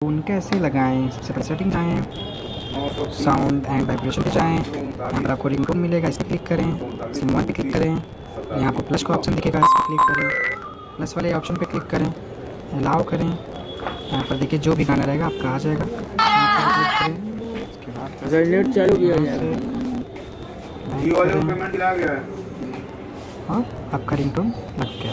Tone कैसे लगाएं, सबसे पहले सेटिंग जाएँ, साउंड एंड वाइब्रेशन पे जाएँ, यहाँ पर आपको रिंगटोन मिलेगा, इस पर क्लिक करें, सिम 1 पे क्लिक करें, यहाँ पर प्लस का ऑप्शन दिखेगा, इस पर क्लिक करें, प्लस वाले ऑप्शन पे क्लिक करें, अलाउ करें, यहाँ पर देखिए जो भी गाना रहेगा आपका आ जाएगा, यहाँ पर क्लिक करें, उसके बाद अगर नेट चालू किया यहाँ जाए से और आपका रिंगटोन लग गया।